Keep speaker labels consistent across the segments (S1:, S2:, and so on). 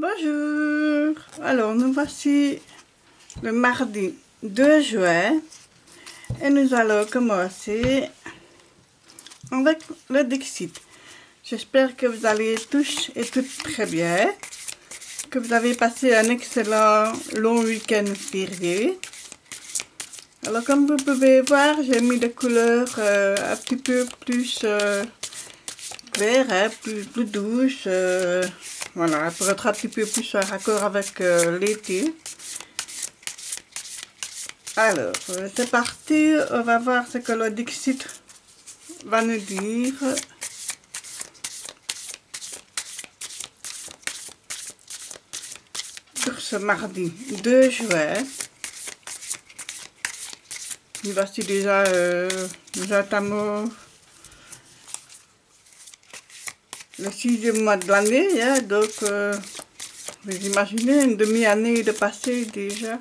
S1: Bonjour. Alors, nous voici le mardi 2 juin et nous allons commencer avec le Dixit. J'espère que vous allez tous et toutes très bien, que vous avez passé un excellent long week-end férié. Alors, comme vous pouvez voir, j'ai mis des couleurs un petit peu plus claires, hein, plus douces. Voilà, pour être un petit peu plus en raccord avec l'été. Alors, c'est parti. On va voir ce que le Dixit va nous dire. Sur ce mardi 2 juin. Nous voici déjà, nous entamons le 6e mois de l'année, hein, donc vous imaginez une demi-année de passé déjà.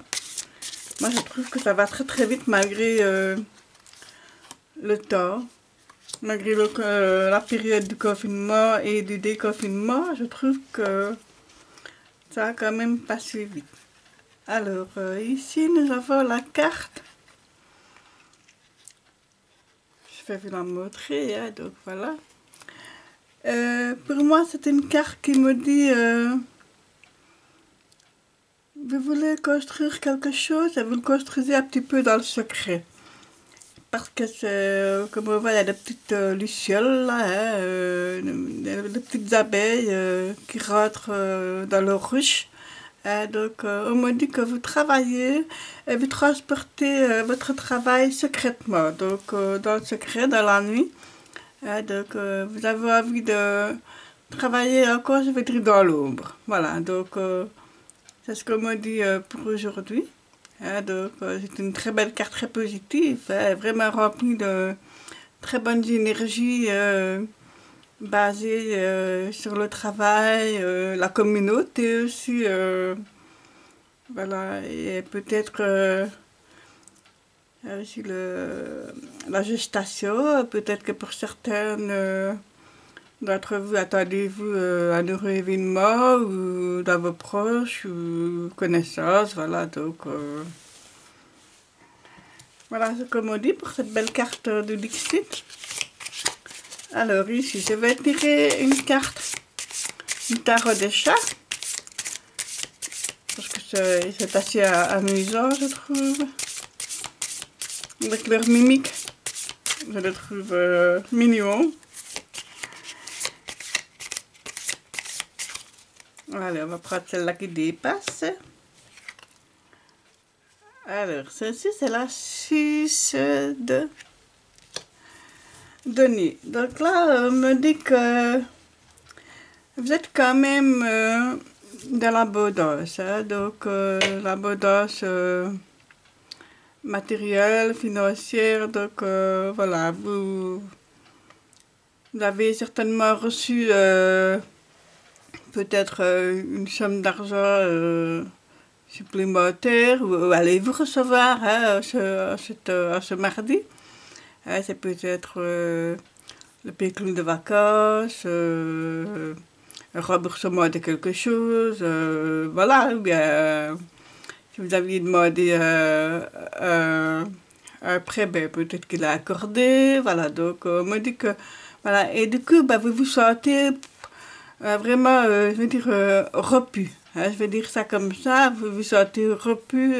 S1: Moi je trouve que ça va très très vite malgré le temps, malgré la période du confinement et du déconfinement, je trouve que ça a quand même passé vite. Alors ici nous avons la carte. Je vais vous la montrer, hein, donc voilà. Pour moi, c'est une carte qui me dit vous voulez construire quelque chose et vous le construisez un petit peu dans le secret. Parce que c'est, comme on voit, il y a des petites lucioles, là, hein, des petites abeilles qui rentrent dans leur ruche. Donc, on me dit que vous travaillez et vous transportez votre travail secrètement, donc dans le secret, dans la nuit. Donc, vous avez envie de travailler encore, je veux dire, dans l'ombre. Voilà, donc, c'est ce qu'on me dit pour aujourd'hui. Donc, c'est une très belle carte, très positive, vraiment remplie de très bonnes énergies basées sur le travail, la communauté aussi. Voilà, et peut-être aussi la gestation, peut-être que pour certaines d'entre vous, attendez-vous un heureux événement ou dans vos proches ou connaissances, voilà, donc voilà ce qu'on me dit pour cette belle carte de Dixit. Alors ici, je vais tirer une carte du tarot des chats, parce que c'est assez amusant, je trouve. Avec leur mimique, je le trouve mignon. Allez, on va prendre celle-là qui dépasse. Alors, celle-ci, c'est la 6 de Denis. Donc là, on me dit que vous êtes quand même dans l'abondance. Hein? Donc, l'abondance matérielle, financière. Donc, voilà, vous avez certainement reçu peut-être une somme d'argent supplémentaire, ou allez-vous recevoir hein, ce mardi. C'est peut-être le pécule de vacances, un remboursement de quelque chose, voilà, ou bien si vous aviez demandé un prêt, ben, peut-être qu'il a accordé, voilà, donc on me dit que, voilà, et du coup, ben, vous vous sentez vraiment, je veux dire, repu. Hein, je vais dire ça comme ça, vous vous sentez repu,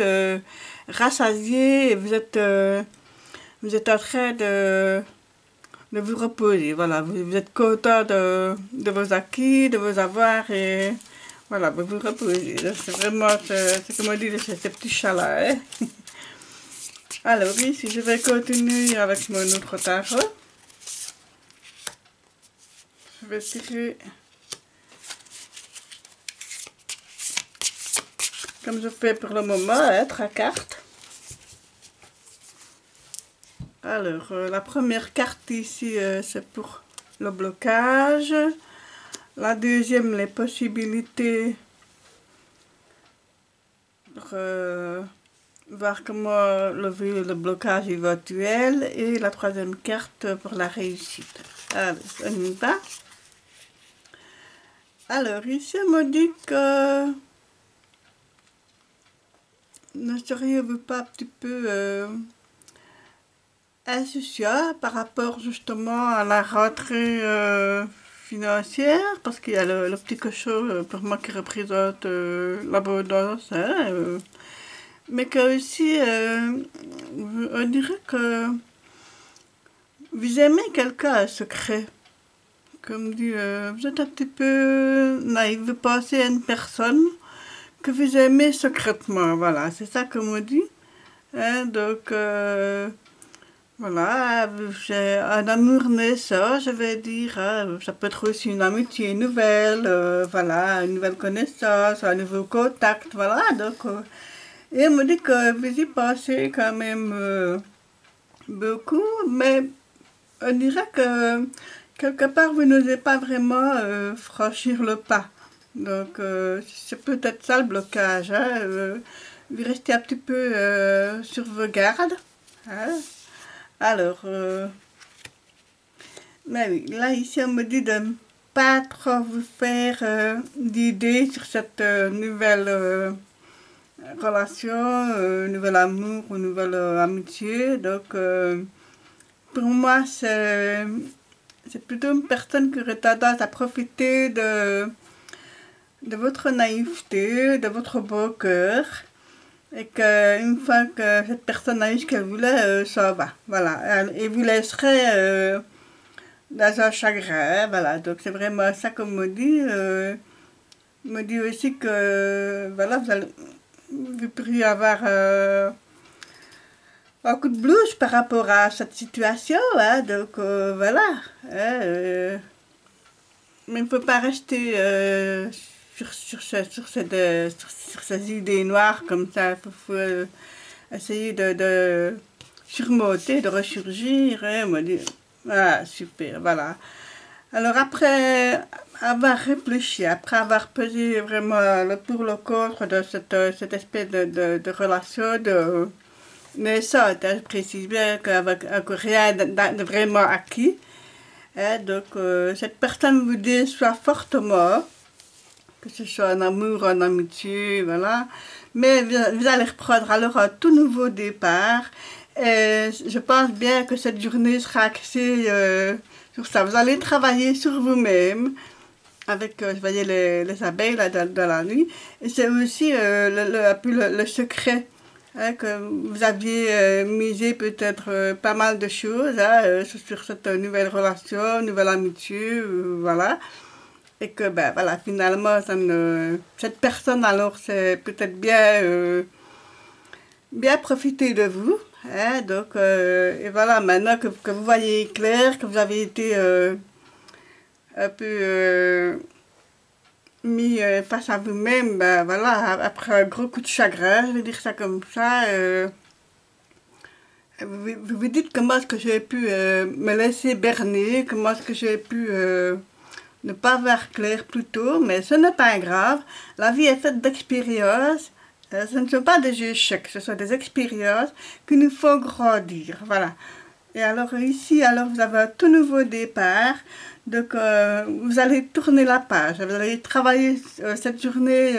S1: rassasié, et vous êtes en train de vous reposer. Voilà, vous êtes content de vos acquis, de vos avoirs, et voilà, vous vous reposez. C'est vraiment ce que me dit ces petits chats-là. Hein. Alors ici, je vais continuer avec mon autre tarot. Je vais tirer... Comme je fais pour le moment, hein, 3 cartes. Alors, la première carte ici, c'est pour le blocage. La deuxième, les possibilités pour voir comment lever le blocage éventuel. Et la troisième carte pour la réussite. Alors, on y va. Alors, ici, elle me dit que ne seriez-vous pas un petit peu insouciant par rapport justement à la rentrée financière, parce qu'il y a le petit cochon pour moi qui représente l'abondance, hein, mais que aussi, on dirait que vous aimez quelqu'un à secret. Comme dit, vous êtes un petit peu naïf, vous pensez à une personne que vous aimez secrètement, voilà, c'est ça qu'on me dit. Hein, donc, voilà, j'ai un amour naissant, je vais dire, hein, ça peut être aussi une amitié nouvelle, voilà, une nouvelle connaissance, un nouveau contact, voilà, donc, et on me dit que vous y pensez quand même beaucoup, mais on dirait que quelque part vous n'osez pas vraiment franchir le pas. Donc c'est peut-être ça le blocage, hein, vous restez un petit peu sur vos gardes. Hein. Alors, mais oui, là ici on me dit de ne pas trop vous faire d'idées sur cette nouvelle relation, nouvel amour ou nouvelle amitié. Donc pour moi c'est plutôt une personne qui aurait tendance à profiter de votre naïveté, de votre beau cœur, et qu'une fois que cette personne a eu ce qu'elle voulait, ça va. Voilà. Et vous laisserez dans un chagrin. Voilà. Donc c'est vraiment ça qu'on me dit. Me dit aussi que voilà, vous pourriez avoir un coup de blues par rapport à cette situation. Hein, donc voilà. Hein, mais il ne faut pas rester sur ces idées noires comme ça. Il faut essayer de surmonter, de ressurgir. Hein, moi, ah, super, voilà. Alors après avoir réfléchi, après avoir pesé vraiment le pour le contre de cette espèce de relation naissante, hein, je précise bien qu'avec rien de vraiment acquis, hein, donc cette personne vous déçoit fortement, que ce soit en amour, en amitié, voilà. Mais vous allez reprendre alors un tout nouveau départ. Et je pense bien que cette journée sera axée sur ça. Vous allez travailler sur vous-même avec, je voyais les abeilles là, dans la nuit. Et c'est aussi un peu le secret. Hein, que vous aviez misé peut-être pas mal de choses hein, sur cette nouvelle relation, nouvelle amitié, voilà. Et que ben voilà, finalement, cette personne alors c'est peut-être bien profiter de vous. Hein, donc, et voilà, maintenant que vous voyez clair, que vous avez été un peu mis face à vous-même, ben voilà, après un gros coup de chagrin, je vais dire ça comme ça, vous vous dites comment est-ce que j'ai pu me laisser berner, comment est-ce que j'ai pu ne pas voir clair plus tôt, mais ce n'est pas grave. La vie est faite d'expériences. Ce ne sont pas des échecs, ce sont des expériences qui nous font grandir. Voilà. Et alors ici, alors vous avez un tout nouveau départ. Donc vous allez tourner la page. Vous allez travailler cette journée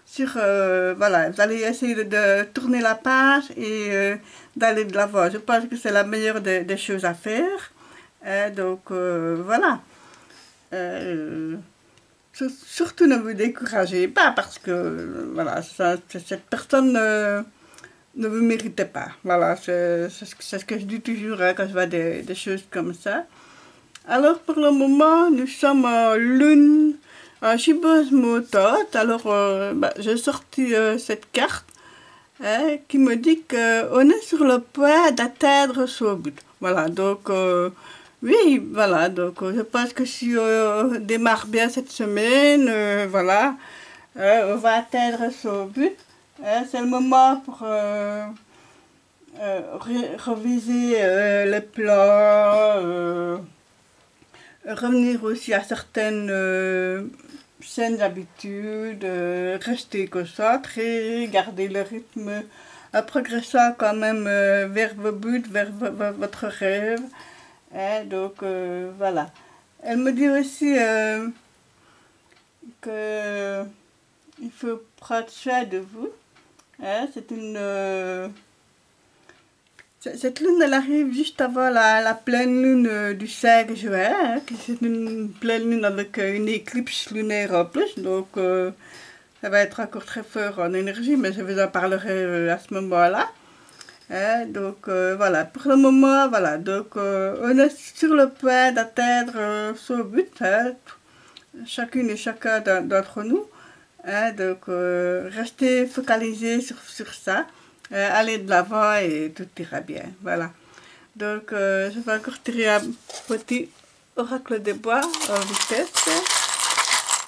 S1: sur... voilà, vous allez essayer de tourner la page et d'aller de l'avant. Je pense que c'est la meilleure des choses à faire. Donc voilà. Euh, surtout ne vous découragez pas parce que voilà, cette personne ne vous méritez pas. Voilà, c'est ce que je dis toujours hein, quand je vois des choses comme ça. Alors pour le moment, nous sommes en lune, en gibbose motote. Alors j'ai sorti cette carte hein, qui me dit qu'on est sur le point d'atteindre son but. Voilà, donc oui, voilà, donc je pense que si on démarre bien cette semaine, voilà, on va atteindre son but. C'est le moment pour reviser les plans, revenir aussi à certaines saines habitudes, rester concentré, garder le rythme, progressant quand même vers vos buts, vers votre rêve. Hein, donc voilà. Elle me dit aussi il faut prendre soin de vous. Hein, cette lune, elle arrive juste avant la pleine lune du 5 juin, hein, c'est une pleine lune avec une éclipse lunaire en plus, donc ça va être encore très fort en énergie, mais je vous en parlerai à ce moment-là. Hein, donc voilà, pour le moment, voilà, donc on est sur le point d'atteindre son but, hein, chacune et chacun d'entre nous. Hein, donc restez focalisés sur ça, allez de l'avant et tout ira bien, voilà. Donc je vais encore tirer un petit oracle de bois en vitesse.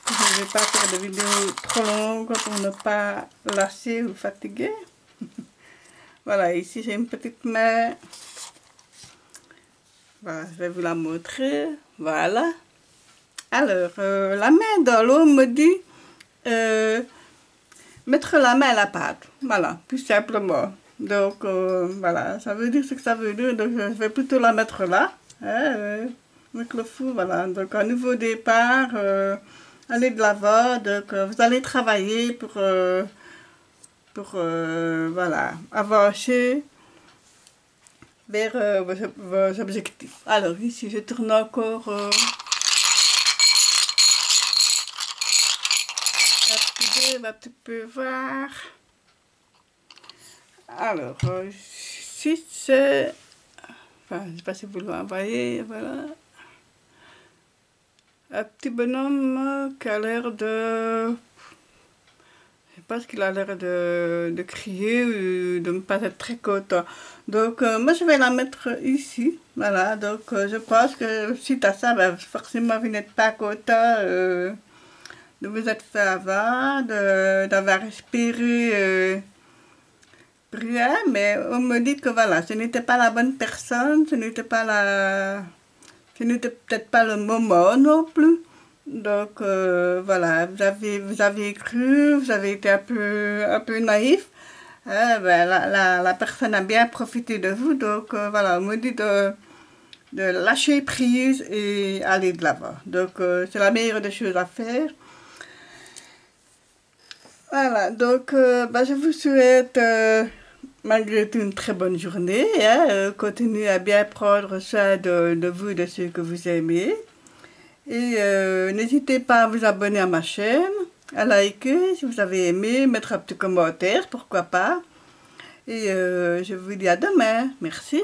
S1: Je ne vais pas faire de vidéos trop longues pour ne pas lasser ou fatiguer. Voilà, ici j'ai une petite main. Voilà, je vais vous la montrer. Voilà. Alors, la main dans l'eau me dit mettre la main à la pâte. Voilà, tout simplement. Donc, voilà, ça veut dire ce que ça veut dire. Donc, je vais plutôt la mettre là. Hein, avec le fou, voilà. Donc, un nouveau départ. Allez de l'avant. Donc, vous allez travailler pour voilà, avancer vers vos objectifs. Alors, ici, je tourne encore un petit peu voir. Alors, si c'est... Enfin, je ne sais pas si vous l'envoyez, voilà. Un petit bonhomme qui a l'air de... Je sais pas ce qu'il a l'air de crier ou de ne pas être très content. Donc, moi, je vais la mettre ici. Voilà, donc je pense que suite à ça, ben, forcément, vous n'êtes pas content de vous être fait avoir, d'avoir respiré rien, mais on me dit que voilà, ce n'était pas la bonne personne, ce n'était peut-être pas le moment non plus. Donc voilà, vous avez cru, vous avez été un peu naïf. Ben, la personne a bien profité de vous, donc voilà, on me dit de lâcher prise et aller de l'avant. Donc c'est la meilleure des choses à faire. Voilà, donc ben, je vous souhaite malgré tout une très bonne journée. Hein, continuez à bien prendre soin de vous et de ceux que vous aimez. Et n'hésitez pas à vous abonner à ma chaîne, à liker si vous avez aimé, mettre un petit commentaire, pourquoi pas. Et je vous dis à demain. Merci.